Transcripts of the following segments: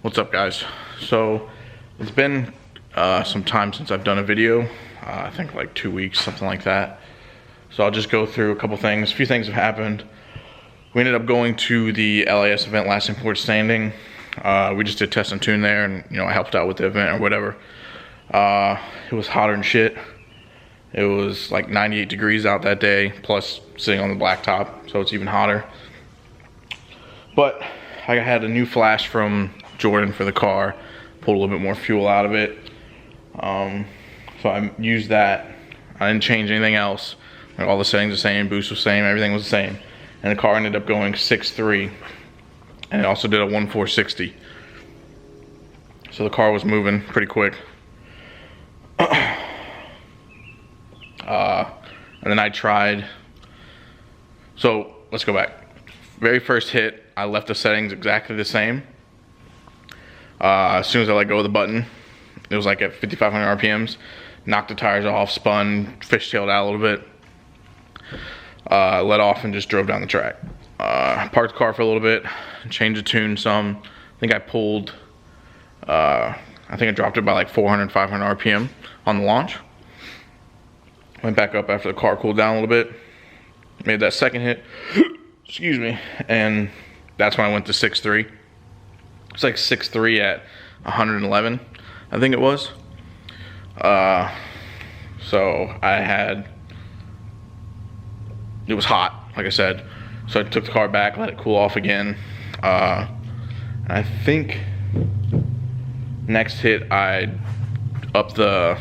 What's up, guys? So it's been some time since I've done a video. I think like 2 weeks, something like that. So I'll just go through a couple things. A few things have happened. We ended up going to the LAS event, Last Import Standing. We just did test and tune there, and I helped out with the event or whatever. It was hotter than shit. It was like 98 degrees out that day, plus sitting on the blacktop, so it's even hotter. But I had a new flash from Jordan for the car, pulled a little bit more fuel out of it. So I used that. I didn't change anything else. All the settings the same, boost was the same, everything was the same. And the car ended up going 6.3, and it also did a 1.460. So the car was moving pretty quick. And then I tried, so let's go back. Very first hit, I left the settings exactly the same. As soon as I let go of the button, it was like at 5,500 RPMs, knocked the tires off, spun, fishtailed out a little bit, let off and just drove down the track. Parked the car for a little bit, changed the tune some. I think I pulled, I think I dropped it by like 400, 500 RPM on the launch. Went back up after the car cooled down a little bit, made that second hit, excuse me, and that's when I went to 6.3. It's like 6.3 at 111, I think it was. So it was hot, like I said. So I took the car back, let it cool off again. And I think next hit I upped the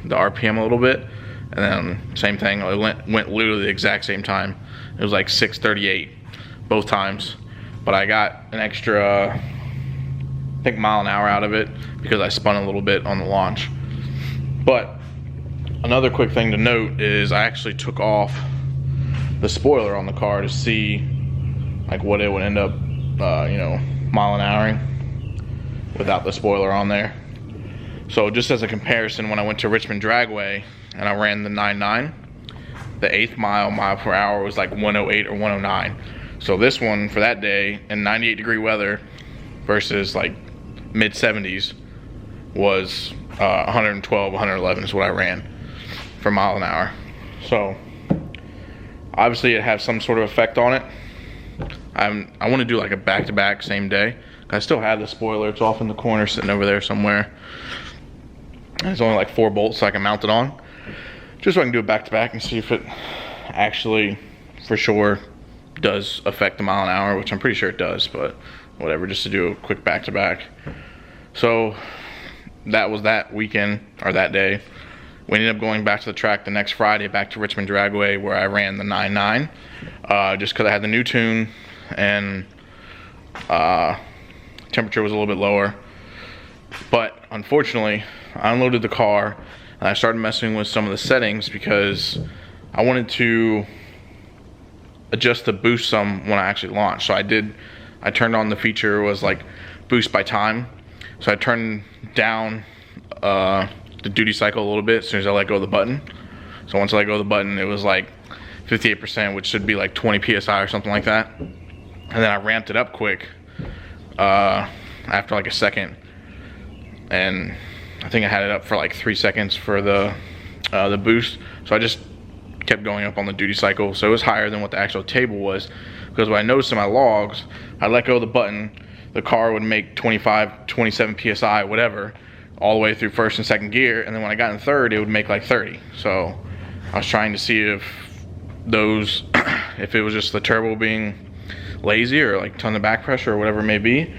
RPM a little bit, and then same thing. It went literally the exact same time. It was like 6.38 both times, but I got an extra, I think, mile an hour out of it because I spun a little bit on the launch. But another quick thing to note is I actually took off the spoiler on the car to see like what it would end up mile an houring without the spoiler on there. So just as a comparison, when I went to Richmond Dragway and I ran the 9.9, the 8th mile per hour was like 108 or 109. So this one for that day in 98 degree weather versus like mid 70s was 112, 111 is what I ran for mile an hour. So obviously it has some sort of effect on it. I want to do like a back-to-back same day. I still have the spoiler. It's off in the corner sitting over there somewhere. There's only like 4 bolts so I can mount it on, just so I can do a back-to-back and see if it actually for sure does affect the mile an hour, which I'm pretty sure it does, but whatever, just to do a quick back-to-back. So that was that weekend, or that day. We ended up going back to the track the next Friday, back to Richmond Dragway, where I ran the 9.9, just because I had the new tune and temperature was a little bit lower. But unfortunately, I unloaded the car and I started messing with some of the settings because I wanted to adjust the boost some when I actually launched. So I turned on the feature, was like boost by time. So I turned down the duty cycle a little bit as soon as I let go of the button. So once I let go of the button, it was like 58%, which should be like 20 PSI or something like that. And then I ramped it up quick after like a second. And I think I had it up for like 3 seconds for the boost. So I just kept going up on the duty cycle. So it was higher than what the actual table was, because what I noticed in my logs, I let go of the button, the car would make 25, 27 PSI, whatever, all the way through first and second gear. And then when I got in third, it would make like 30. So I was trying to see if those, if it was just the turbo being lazy or like ton of back pressure or whatever it may be,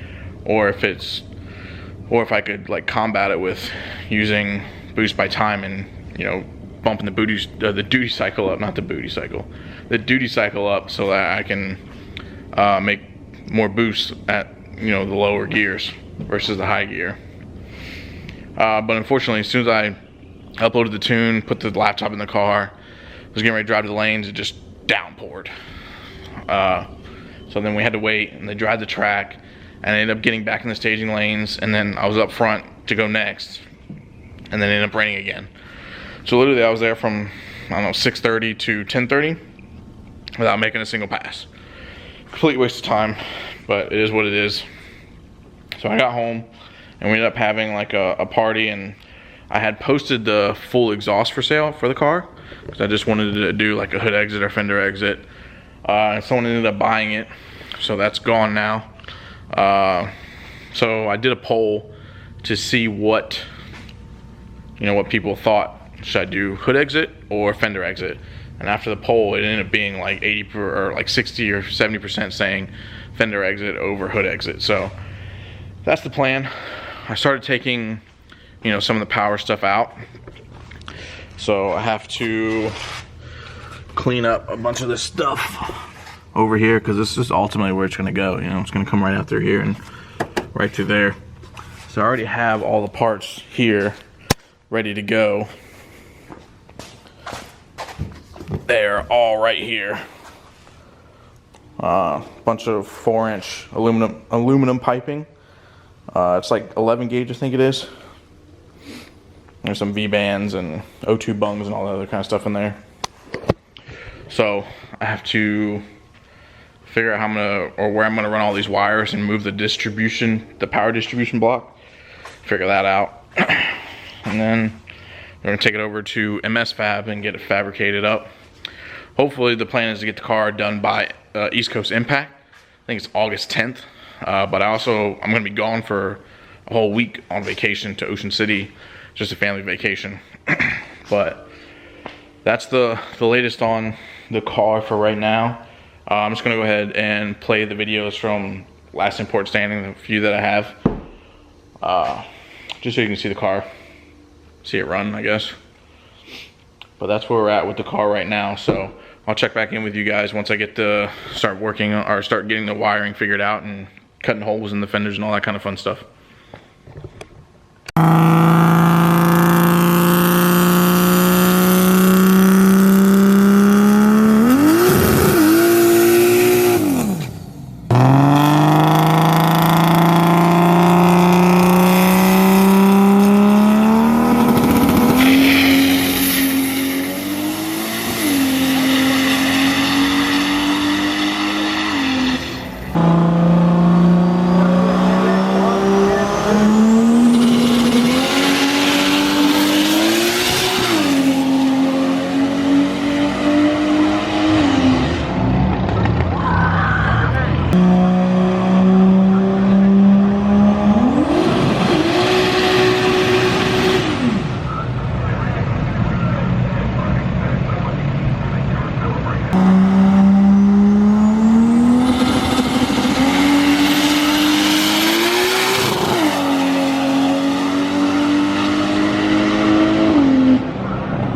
or if I could like combat it with using boost by time and bumping the duty cycle up, not the booty cycle, the duty cycle up, so that I can make more boost at the lower gears versus the high gear. But unfortunately, as soon as I uploaded the tune, put the laptop in the car, was getting ready to drive to the lanes, it just downpoured. So then we had to wait, and they drive the track, and I ended up getting back in the staging lanes, and then I was up front to go next, and then it ended up raining again. So literally I was there from, 6:30 to 10:30 without making a single pass. Complete waste of time, but it is what it is. So I got home and we ended up having like a party, and I had posted the full exhaust for sale for the car because I just wanted to do like a hood exit or fender exit. And someone ended up buying it, so that's gone now. So I did a poll to see what people thought. Should I do hood exit or fender exit? And after the poll, it ended up being like 60 or 70% saying fender exit over hood exit. So that's the plan. I started taking, some of the power stuff out. So I have to clean up a bunch of this stuff over here because this is ultimately where it's gonna go. It's gonna come right out through here and right through there. So I already have all the parts here ready to go. They're all right here. Bunch of 4-inch aluminum piping. It's like 11 gauge, I think it is. There's some V-bands and O2 bungs and all that other kind of stuff in there. So I have to figure out where I'm gonna run all these wires and move the power distribution block. Figure that out. And then we're gonna take it over to MS Fab and get it fabricated up. Hopefully the plan is to get the car done by East Coast Impact. I think it's August 10th. But I'm gonna be gone for a whole week on vacation to Ocean City, just a family vacation. But that's the latest on the car for right now. I'm just gonna go ahead and play the videos from last import standing, the few that I have, just so you can see the car, see it run, I guess. But that's where we're at with the car right now. So I'll check back in with you guys once I get to start getting the wiring figured out and cutting holes in the fenders and all that kind of fun stuff.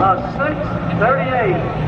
A 6:38.